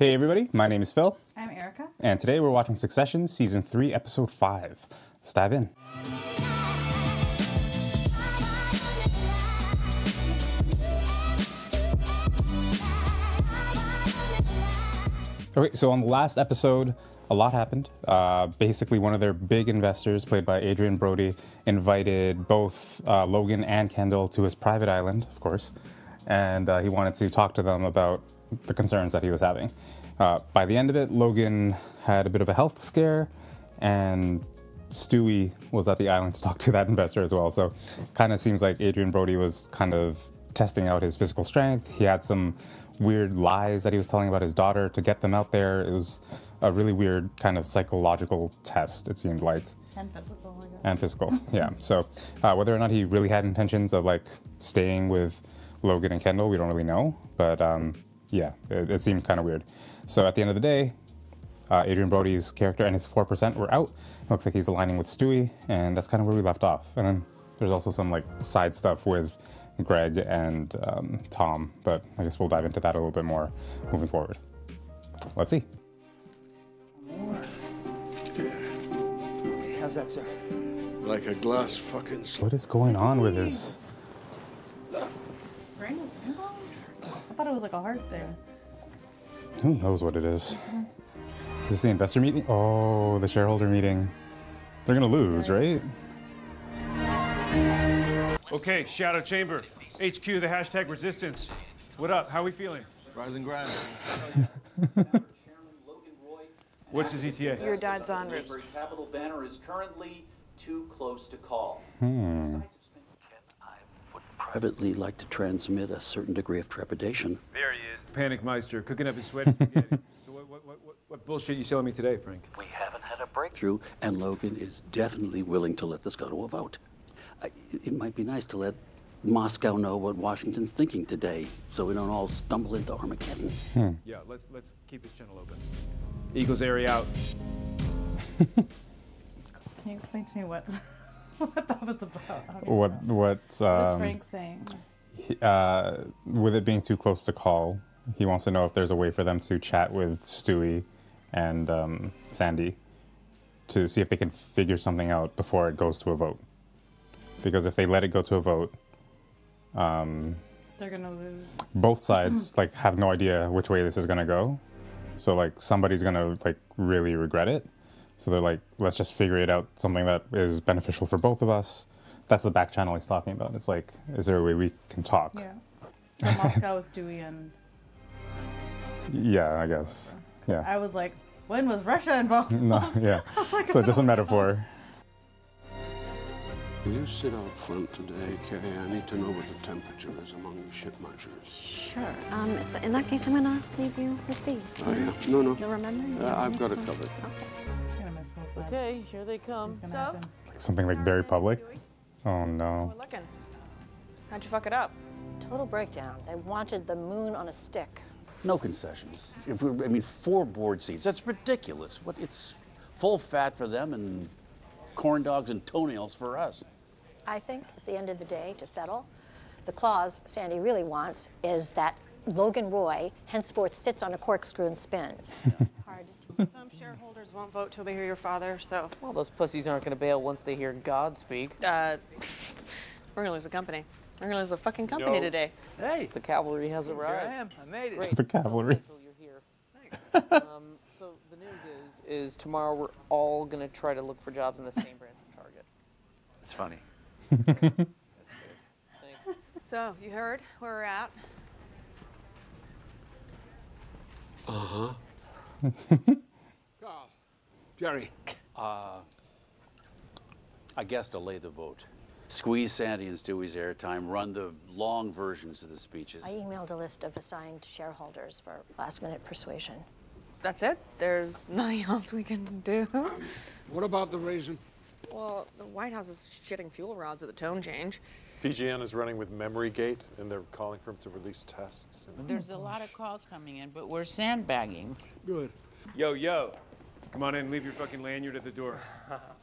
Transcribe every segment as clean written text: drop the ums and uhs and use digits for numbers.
Hey everybody, my name is Phil. I'm Erica. And today we're watching Succession, Season 3, Episode 5. Let's dive in. Okay, so on the last episode, a lot happened. Basically, one of their big investors, played by Adrian Brody, invited both Logan and Kendall to his private island, of course, and he wanted to talk to them about the concerns that he was having. By the end of it, Logan had a bit of a health scare, and Stewie was at the island to talk to that investor as well. So kind of seems like Adrian Brody was kind of testing out his physical strength. He had some weird lies that he was telling about his daughter to get them out there. It was a really weird kind of psychological test, it seemed like. And physical, I guess. And physical, yeah. So whether or not he really had intentions of like staying with Logan and Kendall, we don't really know. But yeah, it seemed kind of weird. So at the end of the day, Adrian Brody's character and his 4% were out. It looks like he's aligning with Stewie, and that's kind of where we left off. And then there's also some like side stuff with Greg and Tom, but I guess we'll dive into that a little bit more moving forward. Let's see. More? Yeah. Okay, how's that, sir? Like a glass fucking slip. What is going on with his... Spring? I thought it was like a heart thing. Who knows what it is? Is this the investor meeting? Oh, the shareholder meeting. They're gonna lose, right? Okay, Shadow Chamber. HQ, the hashtag resistance. What up? How we feeling? Rise and grind. What's his ETA? Your dad's on route. Capital banner is currently too close to call. I would privately like to transmit a certain degree of trepidation. There he is. Panic Meister, cooking up his sweaty spaghetti. So what bullshit you selling me today, Frank? We haven't had a breakthrough, and Logan is definitely willing to let this go to a vote. It might be nice to let Moscow know what Washington's thinking today, so we don't all stumble into Armageddon. Yeah, let's keep this channel open. Eagles area out. Can you explain to me what that was about? What what is Frank saying? with it being too close to call, he wants to know if there's a way for them to chat with Stewie and Sandy to see if they can figure something out before it goes to a vote. Because if they let it go to a vote, They're gonna lose. both sides like have no idea which way this is gonna go. So like somebody's gonna like really regret it. So they're like, let's just figure it out, something that is beneficial for both of us. That's the back channel he's talking about. It's like, is there a way we can talk? Yeah. So Moscow, Stewie, and... Yeah, I guess. Yeah. I was like, when was Russia involved? No, yeah. Like, So just a metaphor. Will you sit out front today, Kay? I need to know what the temperature is among the ship munchers. Sure. So in that case, I'm gonna leave you with these. Oh, yeah. No. You'll remember? I've got it covered. Okay. He's gonna miss those vibes. Okay, here they come. It's gonna happen. Like something like very public. Oh no. We're looking. How'd you fuck it up? Total breakdown. They wanted the moon on a stick. No concessions. I mean, 4 board seats. That's ridiculous. It's full fat for them and corn dogs and toenails for us. I think, at the end of the day, to settle, the clause Sandy really wants is that Logan Roy henceforth sits on a corkscrew and spins. Hard. Some shareholders won't vote till they hear your father, so... Well, those pussies aren't going to bail once they hear God speak. We're gonna lose a company. We're gonna lose a fucking company today. Hey, the cavalry has arrived. Here I am. I made it. Great. The cavalry. So you're here. So the news is tomorrow we're all going to try to look for jobs in the same branch of Target. It's funny. So, you heard where we're at? Uh-huh. Carl. Jerry. I guess delay the vote. Squeeze Sandy and Stewie's airtime, run the long versions of the speeches. I emailed a list of assigned shareholders for last-minute persuasion. That's it? There's nothing else we can do? What about the reason? Well, the White House is shitting fuel rods at the tone change. PGN is running with Memory Gate, and they're calling for him to release tests. There's a lot of calls coming in, but we're sandbagging. Good. Yo. Come on in, leave your fucking lanyard at the door.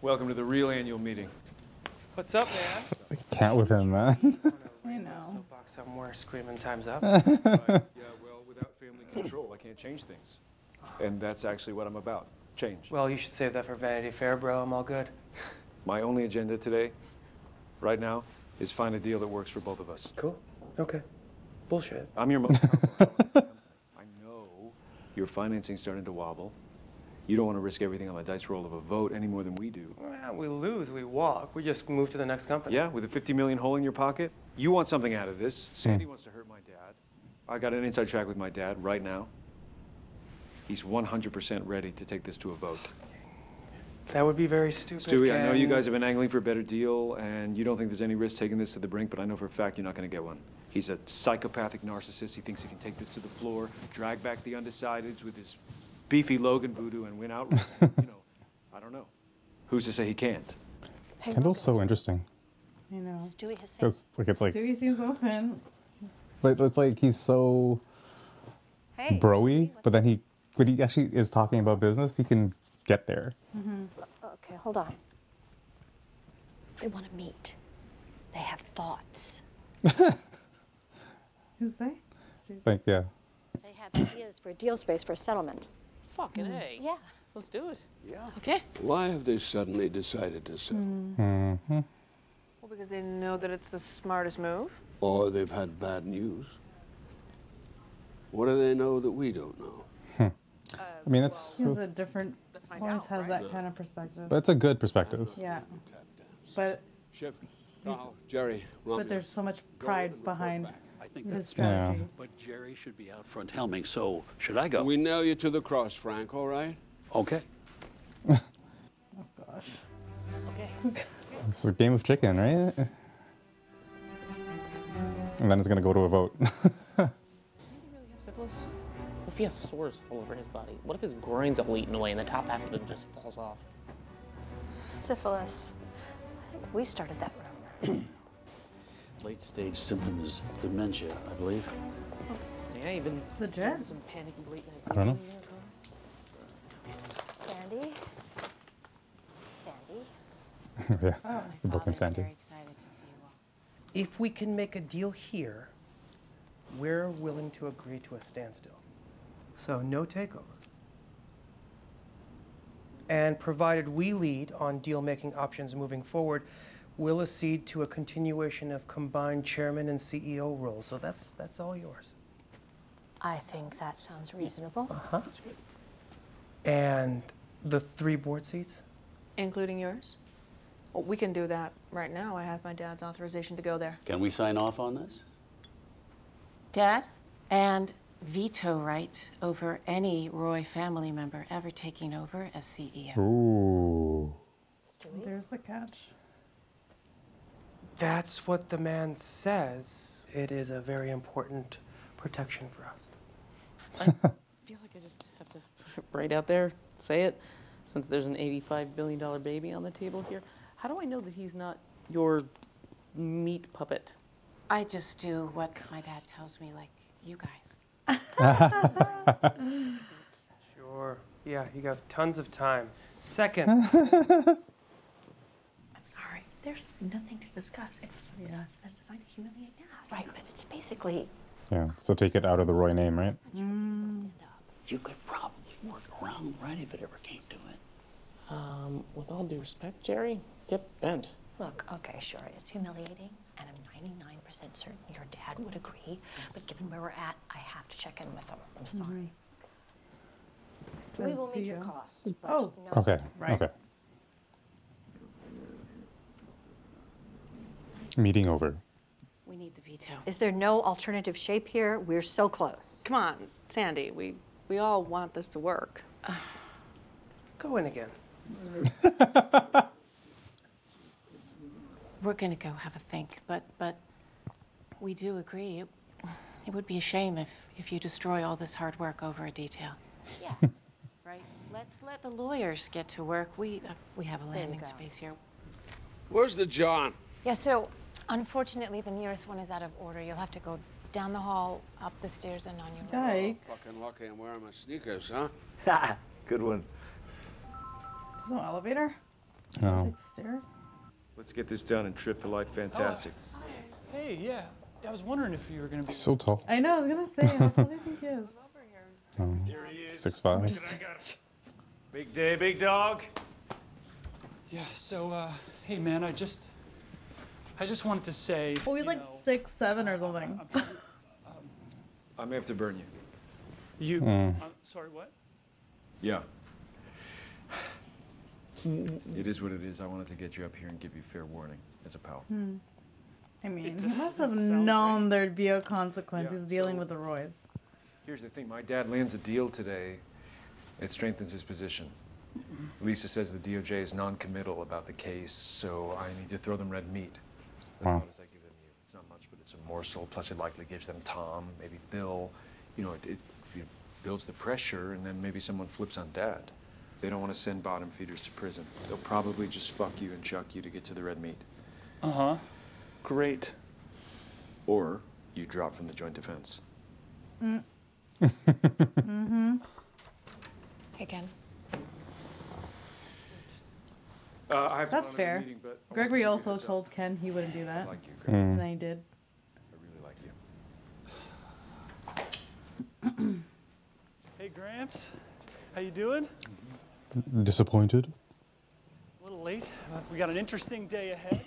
Welcome to the real annual meeting. What's up, man? I can't with him, man. I know. Soapbox somewhere screaming time's up. Yeah, well, without family control. I can't change things. And that's actually what I'm about. Change. Well, you should save that for Vanity Fair, bro. I'm all good. My only agenda today, right now, is find a deal that works for both of us. Cool. Okay. Bullshit. I'm your most powerful. I know your financing's starting to wobble. You don't want to risk everything on the dice roll of a vote any more than we do. Well, we lose, we walk. We just move to the next company. Yeah, with a $50 million hole in your pocket? You want something out of this. Sandy wants to hurt my dad. I got an inside track with my dad right now. He's 100% ready to take this to a vote. That would be very stupid, Stewie, Ken. I know you guys have been angling for a better deal, and you don't think there's any risk taking this to the brink, but I know for a fact you're not going to get one. He's a psychopathic narcissist. He thinks he can take this to the floor, drag back the undecideds with his beefy Logan voodoo, and win outright. You know, I don't know. Who's to say he can't? Hey, Kendall's so interesting. I know. Stewie has said. It's like, Stewie seems open. but it's like he's so Hey. broy, but then when he actually is talking about business, he can get there. Okay, hold on. They want to meet. They have thoughts. Who's they? Like, yeah. They have ideas for a deal space for a settlement. Fucking A. Yeah. Let's do it. Yeah. Okay. Why have they suddenly decided to settle? Mm-hmm. Well, because they know that it's the smartest move. Or they've had bad news? What do they know that we don't know? I mean, it's He has a different, always has that kind of perspective. but it's a good perspective. Yeah. But Ship, Carl, Jerry, Romeo. but there's so much pride behind I think his that's strategy. But Jerry should be out front helming, so should I go? We nail you to the cross, Frank, all right? Okay. Oh gosh. Okay. This is a game of chicken, right? And then it's gonna go to a vote. Does he really have syphilis? What if he has sores all over his body? What if his groin's all eaten away and the top half of it just falls off? Syphilis. I think we started that rumor. Late stage symptom is dementia, I believe. Yeah, even Legit. some panic and late night. I don't know. Sandy. Sandy. Yeah, the book and Sandy. If we can make a deal here, we're willing to agree to a standstill. So no takeover. And provided we lead on deal-making options moving forward, we'll accede to a continuation of combined chairman and CEO roles. So that's all yours. I think that sounds reasonable. Uh-huh. And the 3 board seats? Including yours? Well, we can do that right now. I have my dad's authorization to go there. Can we sign off on this? Dad, and veto right over any Roy family member ever taking over as CEO. Ooh. There's the catch. That's what the man says. It is a very important protection for us. I feel like I just have to right out there say it, since there's an $85 billion baby on the table here. How do I know that he's not your meat puppet? I just do what my dad tells me, like you guys. Sure. Yeah, you have tons of time. Second. I'm sorry. There's nothing to discuss. It fools us and it's designed to humiliate Dad. Right, but it's basically. Yeah, so take it out of the Roy name, right? You could probably work around, right, if it ever came to it. With all due respect, Jerry, get bent. Look, okay, sure, it's humiliating, and I'm 99% certain your dad would agree, but given where we're at, I have to check in with him. I'm sorry. We will meet your costs, but no. Okay, okay. Meeting over. We need the veto. Is there no alternative shape here? We're so close. Come on, Sandy. We all want this to work. Go in again. We're gonna go have a think, but we do agree. It would be a shame if you destroy all this hard work over a detail. Yeah. Right? Let's let the lawyers get to work. We have a There you landing go. space here. Where's the John? Yeah, so unfortunately the nearest one is out of order. You'll have to go down the hall, up the stairs, and on your way. Fucking lucky I'm wearing my sneakers, huh? Good one. There's no elevator? No. Take the stairs? Let's get this done and trip to life fantastic. Hey, yeah. I was wondering if you were going to be... He's so tall. I know, I was gonna say, how tall do you think he is? Oh, Here he is. 6'5". Big day, big dog. Yeah, so, hey man, I just wanted to say. Oh, he's like 6'7" or something. I may have to burn you. You, Hmm. sorry, what? Yeah. It is what it is. I wanted to get you up here and give you fair warning as a pal. I mean, he must have known there'd be a consequence. He's dealing with the Roys. Here's the thing. My dad lands a deal today. It strengthens his position. Lisa says the DOJ is non-committal about the case, so I need to throw them red meat. The Wow. thought is I give them you. It's not much, but it's a morsel. Plus, it likely gives them Tom, maybe Bill. You know, it builds the pressure, and then maybe someone flips on Dad. They don't want to send bottom feeders to prison. They'll probably just fuck you and chuck you to get to the red meat. Uh-huh. Great. Or you drop from the joint defense. Hey, Ken. I have to That's run fair. another meeting, but I Gregory wanted to give you a also heads up. told Ken he wouldn't do that. I like you, Mm. Gregory. And then he did. I really like you. Hey, Gramps. How you doing? Disappointed? A little late. We got an interesting day ahead.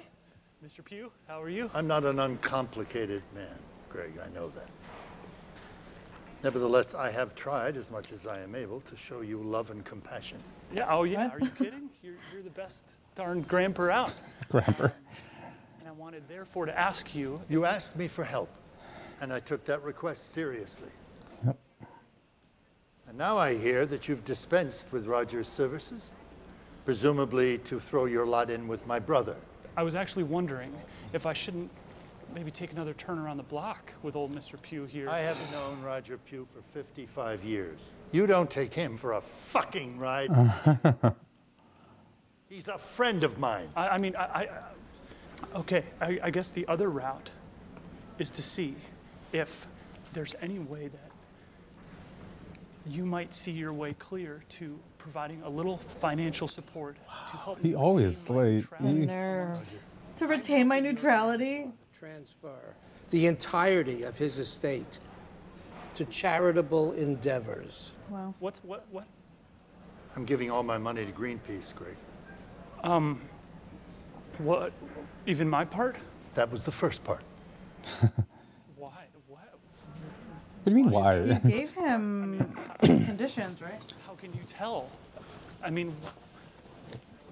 Mr. Pugh, how are you? I'm not an uncomplicated man, Greg, I know that. Nevertheless, I have tried as much as I am able to show you love and compassion. Yeah, oh yeah, are you kidding? You're the best darn Gramper out. Gramper. And I wanted therefore to ask you. You asked me for help, and I took that request seriously. Yep. And now I hear that you've dispensed with Roger's services, presumably to throw your lot in with my brother. I was actually wondering if I shouldn't maybe take another turn around the block with old Mr. Pugh here. I have known Roger Pugh for 55 years. You don't take him for a fucking ride. He's a friend of mine. Okay, I guess the other route is to see if there's any way that you might see your way clear to providing a little financial support to help. He always like To retain my neutrality. Transfer the entirety of his estate to charitable endeavors. Wow. What? I'm giving all my money to Greenpeace, Greg. What? Even my part? That was the first part. Why? What? What do you mean, why? He gave him conditions, right? How can you tell? I mean,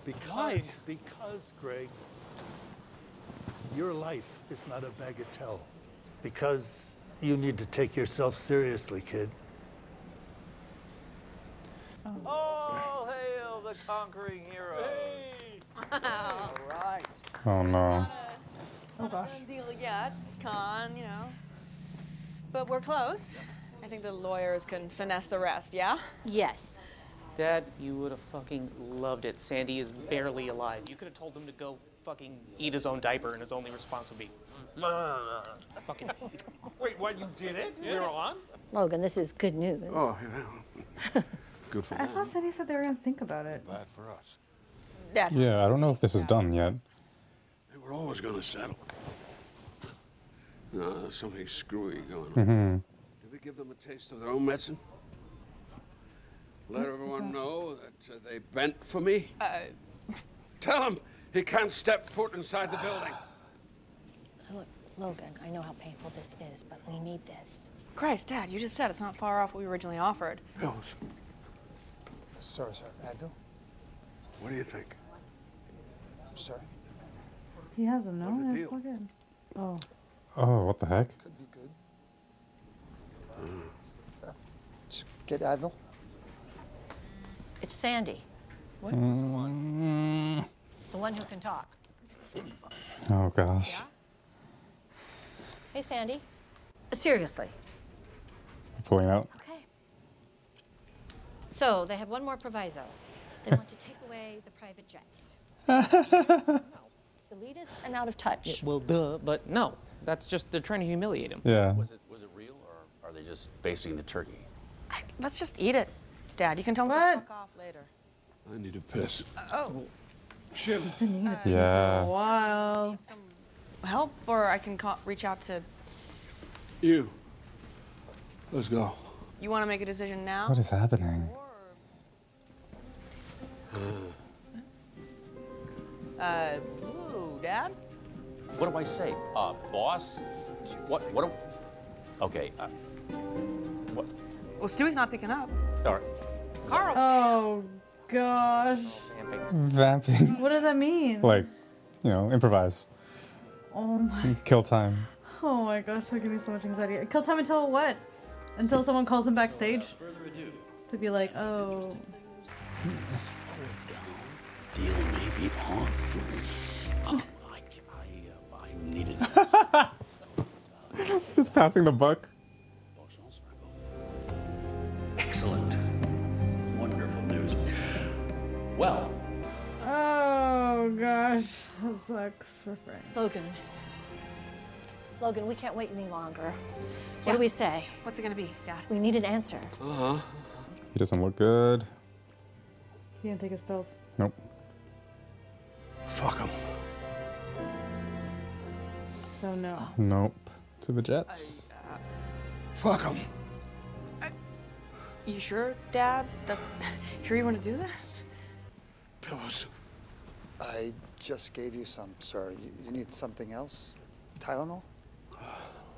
because, Greg, your life is not a bagatelle. Because you need to take yourself seriously, kid. Oh, hail the conquering hero. All right. Oh no. Oh gosh. Deal yet, Con, you know. But we're close. I think the lawyers can finesse the rest, yeah? Yes. Dad, you would have fucking loved it. Sandy is barely alive. You could have told him to go fucking eat his own diaper and his only response would be, fucking. Wait, what, you did it? We're on? Logan, this is good news. Oh, yeah. Good for I them. thought Sandy said they were gonna think about it. Bad for us. Dad. Yeah, I don't know if this is done yet. They were always going to settle. No, there's something screwy going on. Mm-hmm. Did we give them a taste of their own medicine? Let everyone know that they bent for me? Tell him he can't step foot inside the building. Look, Logan, I know how painful this is, but we need this. Christ, Dad, you just said it's not far off what we originally offered. Pills. Sorry, sir. Advil? What do you think? I'm sorry. He has them, no? What's the Yeah, deal? plug in. Oh. Oh, what the heck? Could be good. Just get Advil? It's Sandy, What? Mm. the one who can talk. Oh gosh. Hey, Sandy. Seriously. Pulling out. Okay. So, they have one more proviso. They want to take away the private jets. Elitist and out of touch. Well, duh, but no. That's just, they're trying to humiliate him. Yeah. Was it real, or are they just basting the turkey? Let's just eat it. Dad, you can tell him to fuck off later. I need a piss. Oh. Shit. He's been needing it Yeah. for a while. Help, or I can reach out to... You. Let's go. You want to make a decision now? What is happening? Ooh, Dad? What do I say? Boss? What? Okay. What? Well, Stewie's not picking up. All right. Carl. Oh, gosh. Vamping. What does that mean? Like, you know, improvise. Oh my. Kill time. Oh my gosh, that gives me so much anxiety. Kill time until what? Until someone calls him backstage? To be like, oh. Deal may be off. I needed. Just passing the buck. Excellent. Wonderful news. Well. Oh gosh, that sucks for Frank. Logan, we can't wait any longer. What do we say? What's it gonna be, Dad? We need an answer. He doesn't look good. He didn't take his pills. Nope. Fuck him. So no. Nope. To the Jets. Fuck him. You sure, Dad? Sure you want to do this? Pills. I just gave you some, sir. You need something else? Tylenol?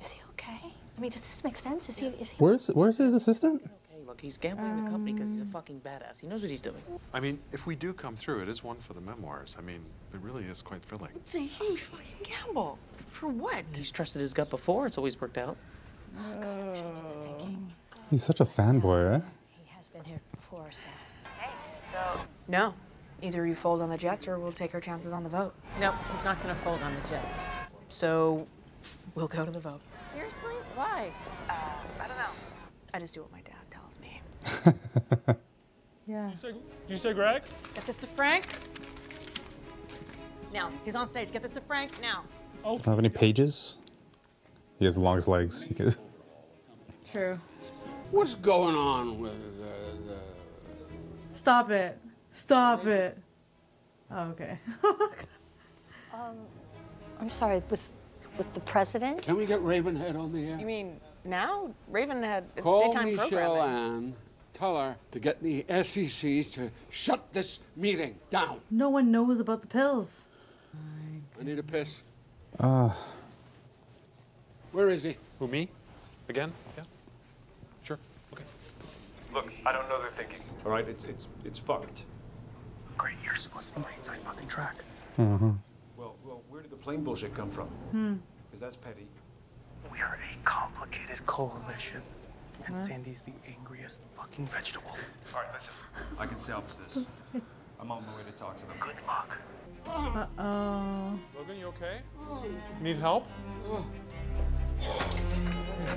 Is he okay? I mean, does this make sense? Is he? Where's his assistant? Hey, look, he's gambling the company because he's a fucking badass. He knows what he's doing. I mean, if we do come through, it is one for the memoirs. I mean, it really is quite thrilling. It's a huge fucking gamble. For what? He's trusted his gut before. It's always worked out. He's such a fanboy, eh? He has been here before, so. No. Either you fold on the Jets or we'll take our chances on the vote. No, he's not going to fold on the Jets. So, we'll go to the vote. Seriously? Why? I don't know. I just do what my dad tells me. Yeah. Did you say Greg? Get this to Frank. Now, he's on stage. Get this to Frank now. Don't have any pages? He has the longest legs. He could... True. What's going on with Stop it. Stop it. Oh, okay. I'm sorry, with the president? Can we get Ravenhead on the air? You mean now? Ravenhead, it's Call daytime Michelle programming. Ann. Tell her to get the SEC to shut this meeting down. No one knows about the pills. I need a piss. Uh, Where is he? Who, me? Again? Yeah. Sure. Okay. Look, I don't know their thinking. All right, it's fucked. Great, you're supposed to be my inside fucking track. Mm-hmm. Well, where did the plane bullshit come from? Hmm. Because that's petty. We are a complicated coalition, and Sandy's the angriest fucking vegetable. All right, listen. I can salvage this. I'm on my way to talk to them. Good luck. Uh-oh. Logan, you okay? Need help?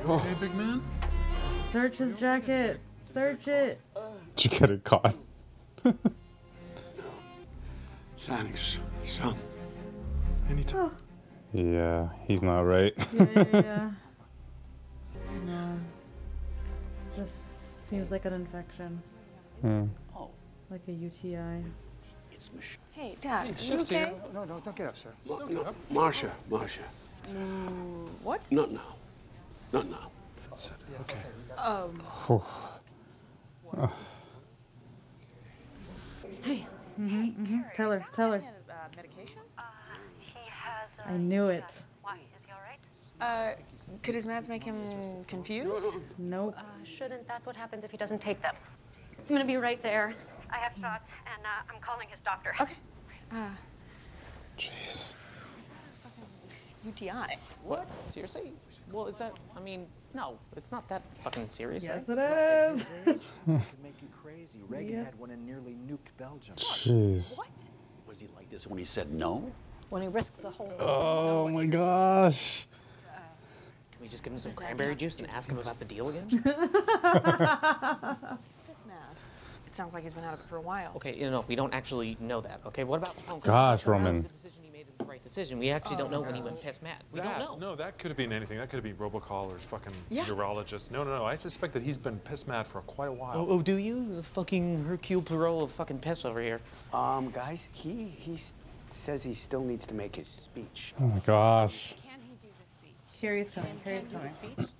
Okay, big man? Search his jacket. Search it. Did you get it caught? Thanks, son. Anytime. Yeah, he's not right. Yeah. No. Just seems like an infection. Hmm. Like a UTI. It's Michelle. Hey, Dad, Hey, you okay? No, don't get up, sir. Marcia. What? Not now. Not now. That's it. Okay. Hey. Tell her. Medication? I knew it. Why? Is he all right? Could his meds make him confused? Nope. Shouldn't. That's what happens if he doesn't take them. I'm gonna be right there. I have shots, and I'm calling his doctor. Okay. Jeez. UTI. What? Seriously? Well, is that, I mean, no, it's not that fucking serious, Yes, right? it is. It could make you crazy. Reagan had one and nearly nuked Belgium. Jeez. What? Was he like this when he said no? When he risked the whole. Oh my gosh. Can we just give him some cranberry juice and ask him about the deal again? This mad. It sounds like he's been out of it for a while. Okay, no, we don't actually know that, okay? What about the phone call? Gosh, Roman. The decision he made is the right decision. We actually don't know when he went piss mad. We don't know. No, that could have been anything. That could have been robocall or fucking Yeah. urologist. No. I suspect that he's been piss mad for quite a while. Oh, do you? The fucking Hercule Poirot of fucking piss over here. Guys, he says he still needs to make his speech. Oh my gosh. Can he do the speech? Carrie's coming. Carrie's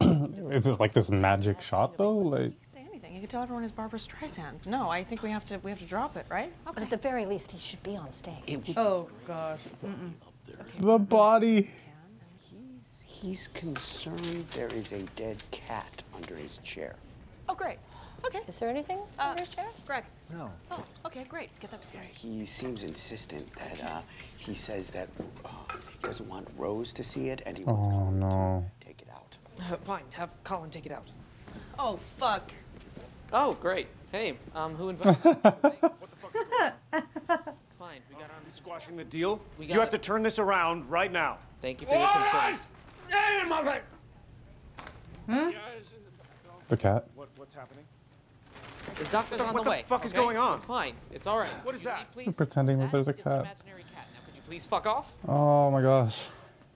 coming. Is this like this magic shot though? Like, Say anything. You can tell everyone it's Barbara Streisand. No, I think we have to drop it, right? But at the very least, he should be on stage. Oh gosh. Mm-mm. the body. He's concerned there is a dead cat under his chair. Oh, great. Okay. Is there anything under his chair? Greg. No. Oh, okay, great. Get that to Yeah, he seems insistent that he says that he doesn't want Rose to see it and he wants Oh no. to take it out. Fine, have Colin take it out. Oh, fuck. Oh, great. Hey, who invited you? What the fuck is going on? It's fine. We got on Squashing the deal? We You got have to turn this around right now. Thank you for your concerns. The cat. What's happening? His doctor's on What the the way. fuck is okay? going on? It's fine. It's all right. What is that? They're pretending that there's a cat. Imaginary cat. Now, could you please fuck off? Oh my gosh.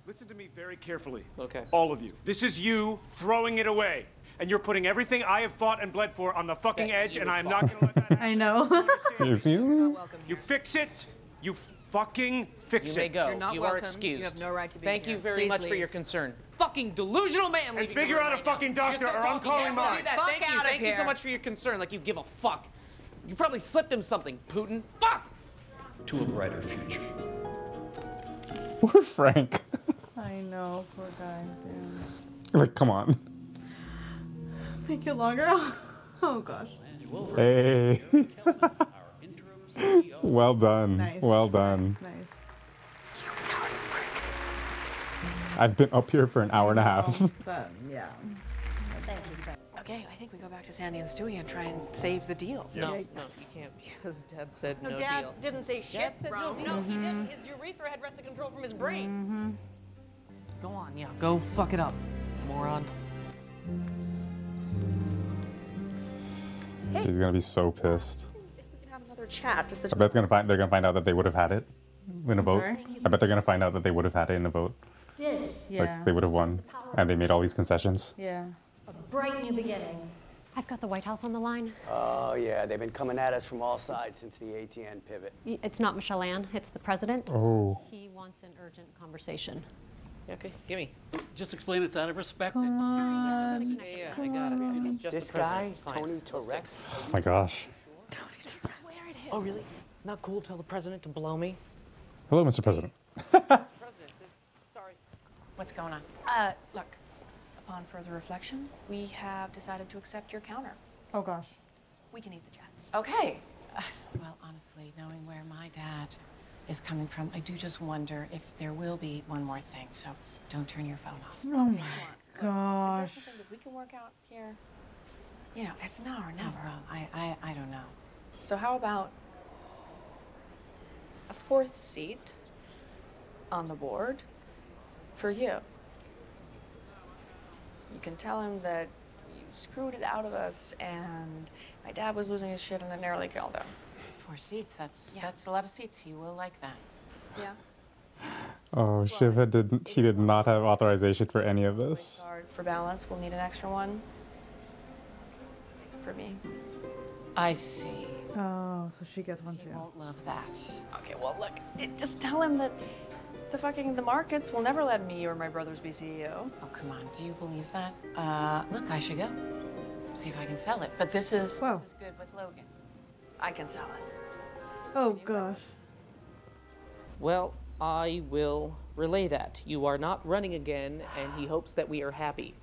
Listen to me very carefully. Okay. All of you. This is you throwing it away. And you're putting everything I have fought and bled for on the fucking edge, and I'm not gonna let that happen. I know. Is you? You fix it. You fucking fix You it. may go. You're not you welcome. are excused. You have no right to be Thank here. you very Please much for leave. your concern. Fucking delusional man. And leaving figure the room out a right now. fucking You doctor start or I'm talking, calling yeah, mine. do that. Fuck Thank you. out of Thank you so here. much for your concern. Like you give a fuck. You probably slipped him something, Putin. Fuck. To a brighter future. Poor Frank. I know, poor guy. Damn. Like, come on. Make it longer. Oh gosh. Hey. Well done. Nice. Well done. Nice. I've been up here for an hour and a half. Yeah. Thank you, Frank. Okay, I think we go back to Sandy and Stewie and try and save the deal. No, you can't because Dad said no, Dad deal. didn't say shit, Dad said bro. no No, deal. he didn't. His urethra had wrested control from his brain. Go on, yeah. Go fuck it up, moron. He's gonna be so pissed. We can have another chat. Just the I bet they're gonna find out that they would have had it in a vote. sorry? I bet they're gonna find out that they would have had it in a vote. This, Yeah. Like they would have won, and they made all these concessions. Yeah. a bright new beginning. I've got the White House on the line. Oh, yeah, they've been coming at us from all sides since the ATN pivot. It's not Michelle Ann, it's the president. Oh. He wants an urgent conversation. Okay, gimme. Just explain it's out of respect. Come on. Yeah, I got it. It's just This the president. guy, It's fine. Tony Torres. Oh my gosh. Oh, really? It's not cool to tell the president to blow me? Hello, Mr. President. Sorry. What's going on? Look, upon further reflection, we have decided to accept your counter. Oh gosh. We can eat the jets. Okay. Well, honestly, knowing where my dad is coming from, I do just wonder if there will be one more thing. So don't turn your phone off. Oh my Is gosh. there something that we can work out here? You know, it's now or never. I don't know. So how about a fourth seat on the board for you? You can tell him that you screwed it out of us and my dad was losing his shit and it nearly killed him. 4 seats. That's a lot of seats. He will like that. Yeah. Oh, Shiva didn't. She did not have authorization for any of this. Card for balance, we'll need an extra one for me. I see. Oh, so she gets one too. Won't love that. Okay, well look, just tell him that the markets will never let me or my brothers be CEO. Oh, come on. Do you believe that? Look, I should go. See if I can sell it. But this is good with Logan. I can sell it. Oh gosh. Well, I will relay that. You are not running again, and he hopes that we are happy.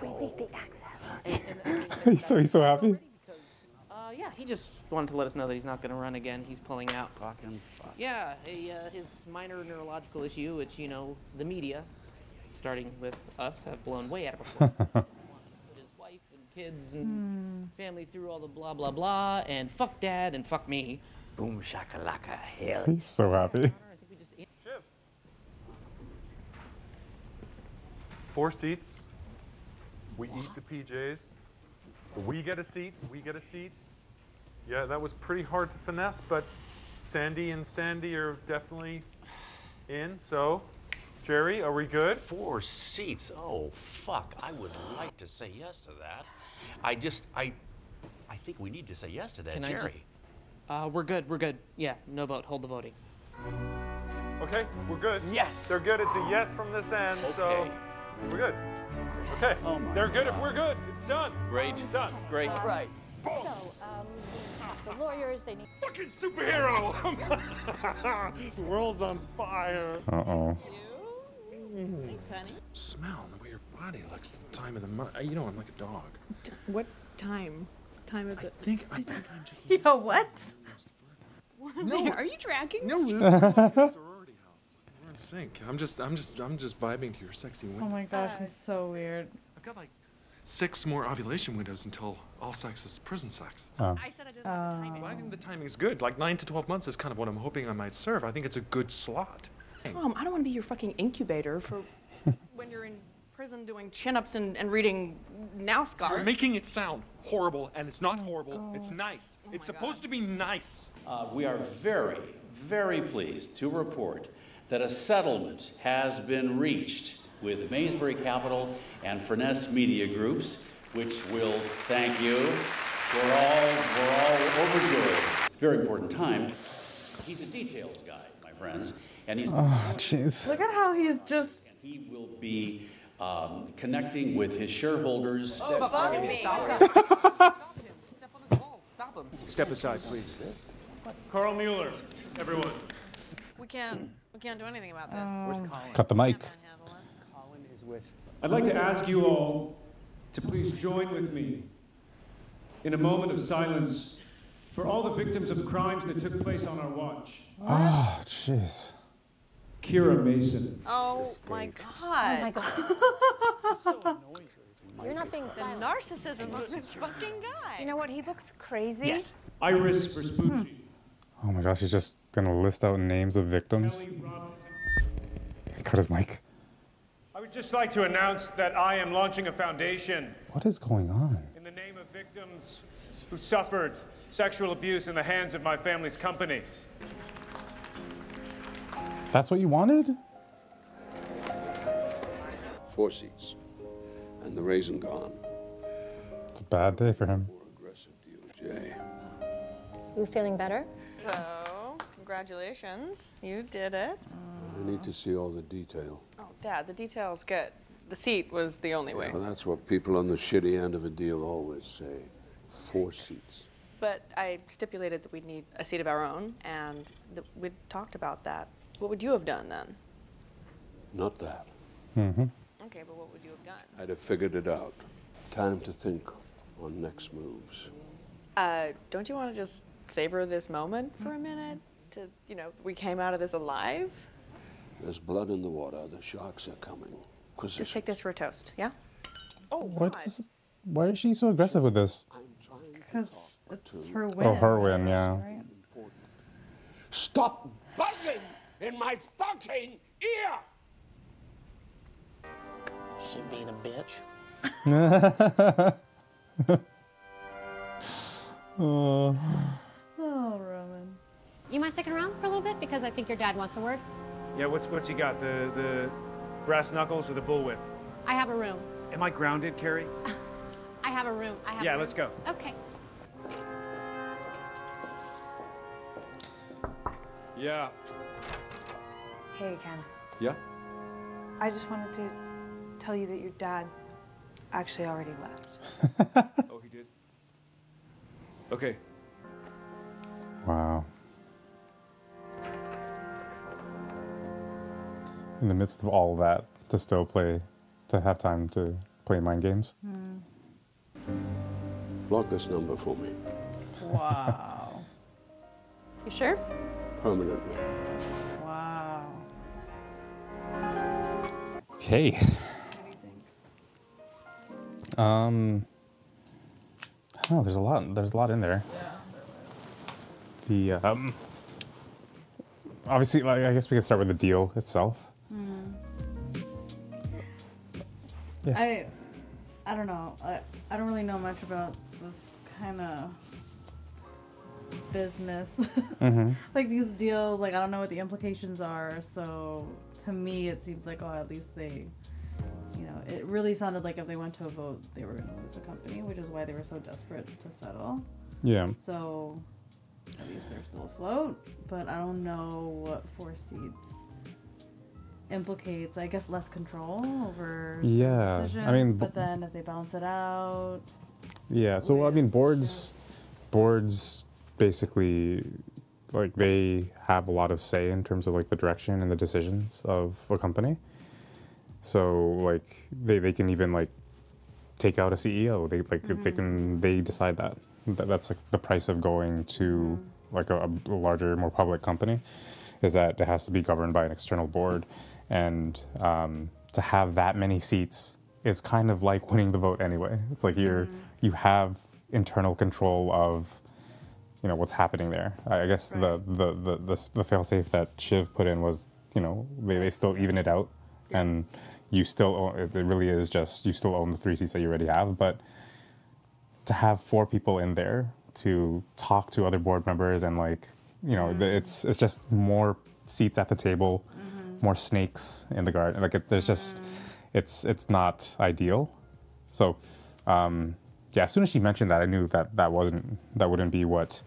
We need the access. He's so happy. Yeah, he just wanted to let us know that he's not going to run again. He's pulling out. Fucking fuck. Yeah, his minor neurological issue, which, you know, the media, starting with us, have blown way out of proportion. Put his wife and kids and family through all the blah, blah, blah, and fuck dad and fuck me. Boom shakalaka hell. He's so happy. 4 seats. We eat the PJs. We get a seat. We get a seat. Yeah, that was pretty hard to finesse, but Sandy and Sandy are definitely in. So, Jerry, are we good? 4 seats. Oh, fuck. I would like to say yes to that. I think we need to say yes to that, Can I Jerry. we're good. We're good. Yeah, no vote. Hold the voting. Okay, we're good. Yes. They're good. It's a yes from this end, so Okay. we're good. Okay. They're good if we're good. It's done. Great. It's done. Great. Right. So, we have the lawyers, they need... Fucking superhero! The world's on fire. Uh-oh. Thanks, honey. Smell the way your body looks at the time of the month. You know, I'm like a dog. What time? Time of the... I think I'm just... Yo, what? No. Are you tracking? No, we're in a sorority house. We're in sync. I'm just vibing to your sexy window. Oh my gosh, he's so weird. I've got like 6 more ovulation windows until all sex is prison sex. Oh. I said I didn't like the timing. Well, I think the timing's good. Like 9 to 12 months is kind of what I'm hoping I might serve. I think it's a good slot. I don't want to be your fucking incubator for when you're in prison doing chin-ups and reading now You're scar. making it sound horrible, and it's not horrible. It's nice. It's supposed to be nice. We are very, very pleased to report that a settlement has been reached with Maysbury Capital and Furness Media Groups, which will thank you. We're all overjoyed. Very important time. He's a details guy, my friends, and he's. Oh, jeez. Look at how he's just... He will be connecting with his shareholders. Oh, fuck me. Stop him. Step aside, please. Carl Mueller, everyone. We can't do anything about this. Where's Colin? Cut the mic. Colin is with. I'd like to ask you all to please join with me in a moment of silence for all the victims of crimes that took place on our watch. Oh, jeez. Kira Mason. Oh my god. Oh my God. You're not being The silent. narcissism of this fucking guy. You know what? He looks crazy. Yes. Iris Vespucci. Oh my gosh, he's just gonna list out names of victims. Kelly Robinson. Cut his mic. I would just like to announce that I am launching a foundation What is going on? in the name of victims who suffered sexual abuse in the hands of my family's company. That's what you wanted? 4 seats. And the raisin gone. It's a bad day for him. Aggressive DOJ. You feeling better? So, congratulations. You did it. I need to see all the detail. Oh, Dad, the detail's good. The seat was the only way. Well, that's what people on the shitty end of a deal always say. 4 seats. But I stipulated that we'd need a seat of our own, and we'd talked about that. What would you have done then? Not that. Mm-hmm. Okay, but what would you have done? I'd have figured it out. Time to think on next moves. Don't you want to just savor this moment for a minute? We came out of this alive? There's blood in the water. The sharks are coming. Just take this for a toast, yeah? Oh, What's this? Why is she so aggressive with this? Because it's her win. Oh, her win, yeah. Right? Stop buzzing in my fucking ear! She being a bitch. Oh. Oh, Roman. You mind sticking around for a little bit? Because I think your dad wants a word. Yeah, what's he got? The brass knuckles or the bullwhip? I have a room. Am I grounded, Carrie? I have a room. Yeah, let's go. Okay. Yeah. Hey again. Yeah? I just wanted to tell you that your dad actually already left. Oh, he did? Okay. Wow. In the midst of all that, to have time to play mind games. Block this number for me. Wow. You sure? Permanently. Wow. Okay. I don't know, there's a lot in there. The obviously, like, I guess we could start with the deal itself. Yeah. I don't know. I don't really know much about this kind of business. Like these deals, like I don't know what the implications are. So to me, it seems like, oh, at least they, it really sounded like if they went to a vote, they were going to lose the company, which is why they were so desperate to settle. Yeah. So at least they're still afloat, but I don't know what 4 seats implicates, I guess, less control over Yeah, decisions, I mean, but then if they balance it out, yeah. So I mean, boards basically, like, they have a lot of say in terms of like the direction and the decisions of a company. So like they can even like take out a CEO. They decide that. That's like the price of going to like a larger, more public company, is that it has to be governed by an external board, and to have that many seats is kind of like winning the vote anyway. It's like you have internal control of, you know, what's happening there. I guess the failsafe that Shiv put in was, you know, they still even it out, and you still own, it really is just, you still own the 3 seats that you already have, but to have 4 people in there to talk to other board members and, like, you know, it's just more seats at the table, more snakes in the garden. Like there's just, it's not ideal. So yeah, as soon as she mentioned that, I knew that wouldn't be what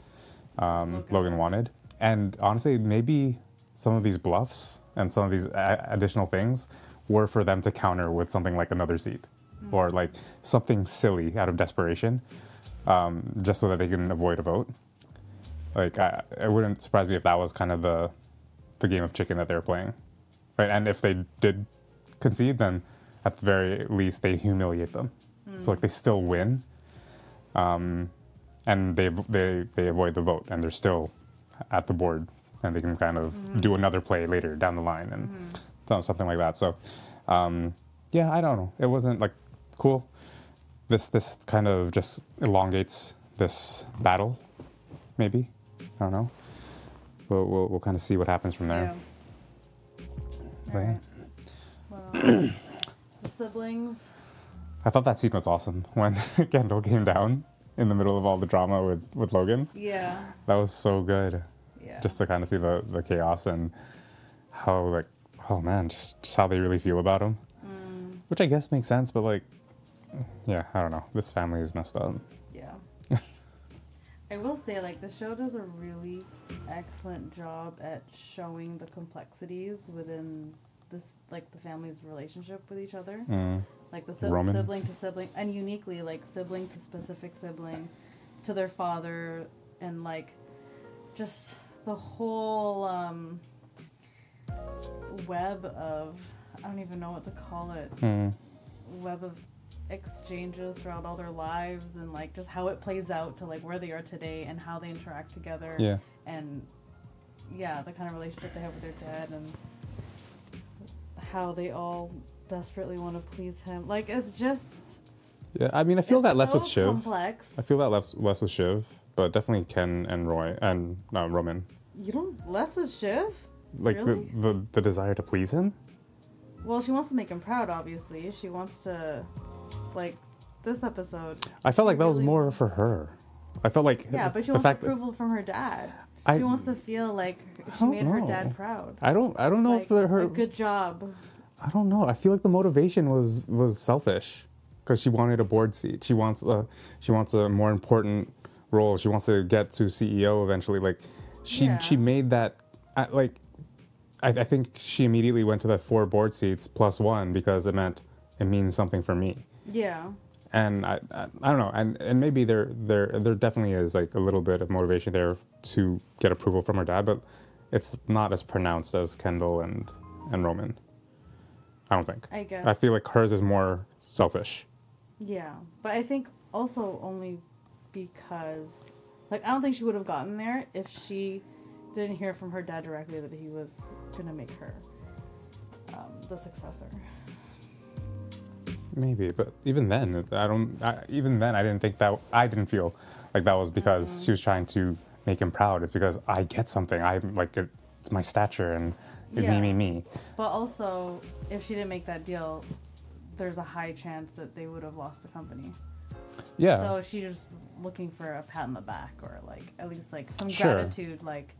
Logan wanted. And honestly, maybe some of these bluffs and some of these additional things were for them to counter with something like another seat, or like something silly out of desperation, just so that they can avoid a vote. Like, it wouldn't surprise me if that was kind of the game of chicken that they were playing, right? And if they did concede, then at the very least they humiliate them. So like they still win, and they avoid the vote, and they're still at the board, and they can kind of do another play later down the line and something like that. So yeah, I don't know. It wasn't like cool. This kind of just elongates this battle, maybe. I don't know. We'll kind of see what happens from there. Yeah. Right. Well, the siblings. I thought that scene was awesome when Kendall came down in the middle of all the drama with Logan. Yeah. That was so good. Yeah. Just to kind of see the chaos and how, like, oh man, just how they really feel about him. Which I guess makes sense, but like, yeah, I don't know. This family is messed up. Yeah. I will say, like, the show does a really excellent job at showing the complexities within this, like, the family's relationship with each other. Like the sibling to sibling, and uniquely, like, sibling to specific sibling, to their father, and like just the whole web of, I don't even know what to call it, web of exchanges throughout all their lives, and like just how it plays out to like where they are today and how they interact together. Yeah. And yeah, the kind of relationship they have with their dad, and how they all desperately want to please him. Like, it's just, Yeah, I mean, I feel that less with Shiv. Complex. I feel that less with Shiv, but definitely Ken and Roy and Roman. You don't less with Shiv? Like Really? the desire to please him. Well, she wants to make him proud, obviously. She wants to, like, this episode. I felt like that was more for her. I felt like Yeah, but she the wants fact approval from her dad. I- She wants to feel like she made her know. dad proud. I don't know Like, if her. a good job. I don't know. I feel like the motivation was selfish, because she wanted a board seat. She wants a more important role. She wants to get to CEO eventually. Like, she made that. I think she immediately went to the 4 board seats plus 1 because it means something for me. Yeah. And I don't know. And maybe there definitely is like a little bit of motivation there to get approval from her dad, but it's not as pronounced as Kendall and Roman. I don't think. I guess. I feel like hers is more selfish. Yeah, but I think also only because, like, I don't think she would have gotten there if she didn't hear from her dad directly that he was gonna make her the successor. Maybe, but even then, I didn't think that. I didn't feel like that was because she was trying to make him proud. It's because I get something. I'm like, it's my stature and me. But also, if she didn't make that deal, there's a high chance that they would have lost the company. Yeah. So she's just looking for a pat on the back, or like at least like some Sure. gratitude, like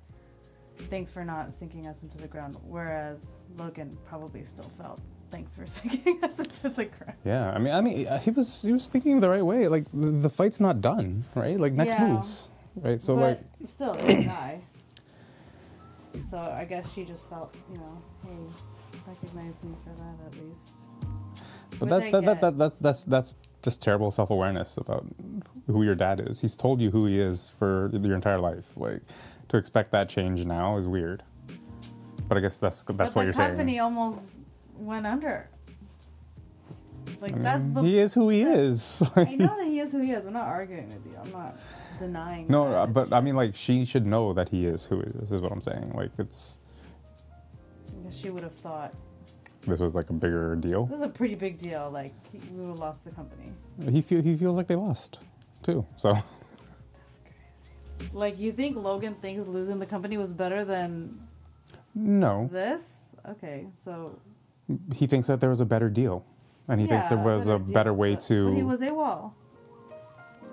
thanks for not sinking us into the ground. Whereas Logan probably still felt thanks for sinking us into the ground. Yeah, I mean, he was thinking the right way. Like the fight's not done, right? Like next Yeah. moves, right? So but like, still, he didn't die. So I guess she just felt, hey, recognize me for that at least. But that's just terrible self-awareness about who your dad is. He's told you who he is for your entire life. Like, to expect that change now is weird. But I guess that's what you're saying. The company almost went under. Like, that's the... He is who he is. I know that he is who he is. I'm not arguing with you. I'm not denying No, that. but I mean, like, she should know that he is who he is what I'm saying. Like, it's... I guess she would have thought... This was, like, a bigger deal. This is a pretty big deal. Like, we would have lost the company. He feels like they lost, too, so... That's crazy. Like, you think Logan thinks losing the company was better than... No. This? Okay, so... He thinks that there was a better deal. And he thinks there was a better way to... But he was AWOL.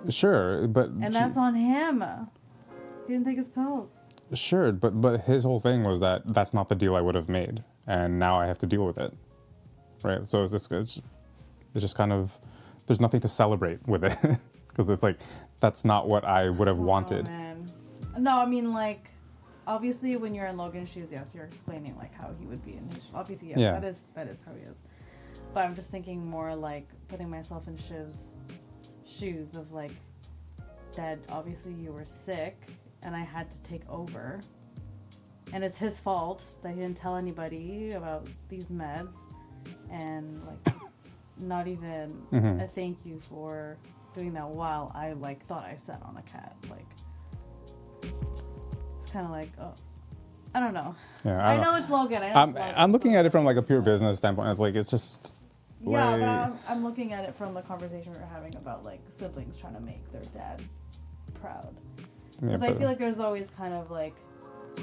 Sure, but... And that's on him. He didn't take his pills. Sure, but his whole thing was that that's not the deal I would have made. And now I have to deal with it. Right? So it's just kind of... There's nothing to celebrate with it. Because it's like, that's not what I would have wanted. Man. No, I mean, like... Obviously, when you're in Logan's shoes, yes, you're explaining, like, how he would be in his... Obviously, yes, yeah. that is how he is. But I'm just thinking more like putting myself in Shiv's shoes of like, Dad, obviously you were sick and I had to take over. And it's his fault that he didn't tell anybody about these meds. And like, not even a thank you for doing that while I like thought I sat on a cat. Like, it's kind of like, oh. I don't know. Yeah, I know it's Logan. I'm looking at it from like a pure business standpoint. Like, it's just... Yeah, but I'm looking at it from the conversation we were having about like siblings trying to make their dad proud. Because I feel like there's always kind of like,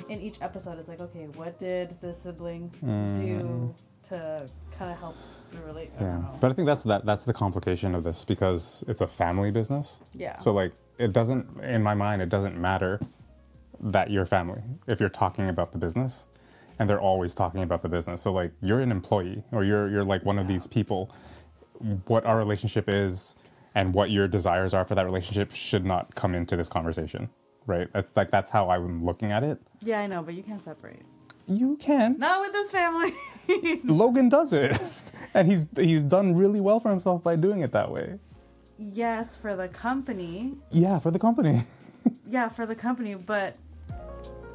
in each episode, it's like, okay, what did the sibling do to kind of help the relationship? Yeah, but I think that's the complication of this, because it's a family business. Yeah. So like, it doesn't, in my mind, it doesn't matter that you're family if you're talking about the business. And they're always talking about the business. So like, you're an employee, or you're like one of these people. What our relationship is and what your desires are for that relationship should not come into this conversation, right? That's how I'm looking at it. Yeah, I know, but you can't separate. You can. Not with this family. Logan does it, and he's done really well for himself by doing it that way. Yes, for the company. Yeah, for the company. Yeah, for the company, but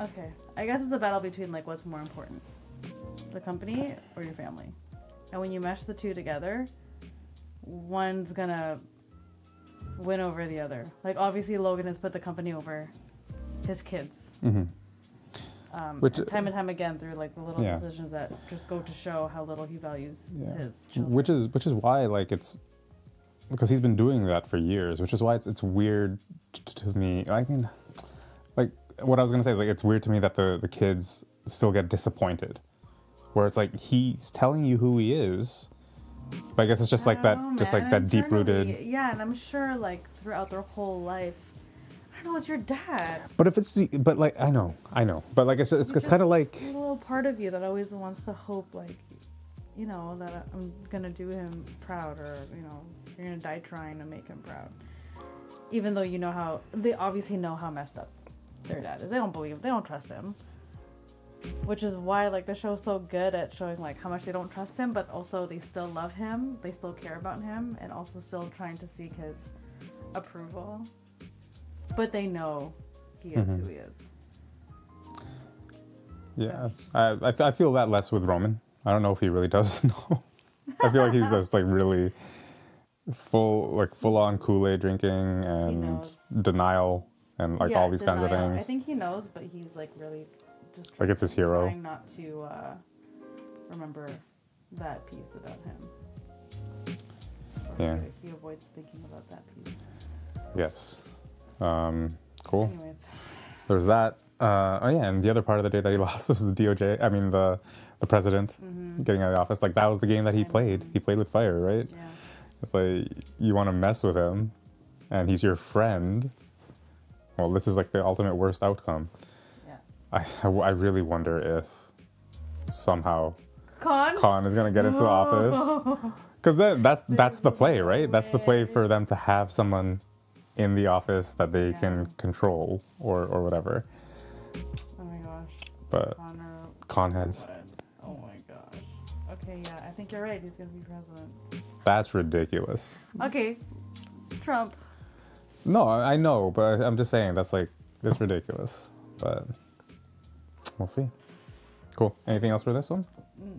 okay. I guess it's a battle between like what's more important, the company or your family. And when you mesh the two together, one's gonna win over the other. Like obviously Logan has put the company over his kids. Which, time and time again through like the little decisions that just go to show how little he values his children. Which is why like it's because he's been doing that for years. Which is why it's weird to me. I mean, like. What I was gonna say is like it's weird to me that the kids still get disappointed, where it's like he's telling you who he is, but I guess it's just like that, just like that deep rooted. Yeah, and I'm sure like throughout their whole life, I don't know, it's your dad. But if it's but like I know, but like it's kind of like a little part of you that always wants to hope like, you know, that I'm gonna do him proud, or you know, you're gonna die trying to make him proud, even though you know how they obviously know how messed up their dad is. They don't trust him, which is why like the show's so good at showing like how much they don't trust him, but also they still love him, they still care about him, and also still trying to seek his approval, but they know he is who he is. Yeah, I feel that less with Roman. I don't know if he really does know. I feel like he's just like really full on Kool-Aid drinking and denial and like all these kinds of things. I think he knows, but he's like really just like it's his hero. Trying not to remember that piece about him. Yeah. He avoids thinking about that piece. Yes. Cool. Anyways. There's that. Oh yeah, and the other part of the day that he lost was the DOJ. I mean the president getting out of the office. Like that was the game that he played. He played with fire, right? Yeah. It's like you want to mess with him, and he's your friend. Well, this is like the ultimate worst outcome. Yeah. I really wonder if somehow Khan is gonna get into the office, because then that's the play, right? That's the play for them to have someone in the office that they can control or whatever. Oh my gosh. But Khan heads. Oh my gosh. Okay, yeah, I think you're right. He's gonna be president. That's ridiculous. Okay, Trump. No, I know, but I'm just saying that's ridiculous. But we'll see. Cool. Anything else for this one?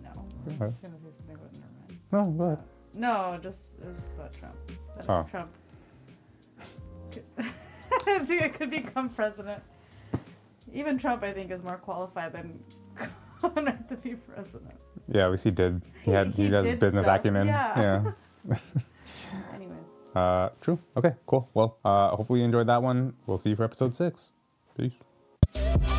No. I was Okay. gonna say something about Nerman. No, go ahead. No, it was just about Trump. That Oh. Trump. I think it could become president. Even Trump, I think, is more qualified than Connor to be president. Yeah, at least he did. He has did business stuff, acumen. yeah. Yeah. Anyways. True. Okay, cool. Well, hopefully you enjoyed that one. We'll see you for episode 6. Peace.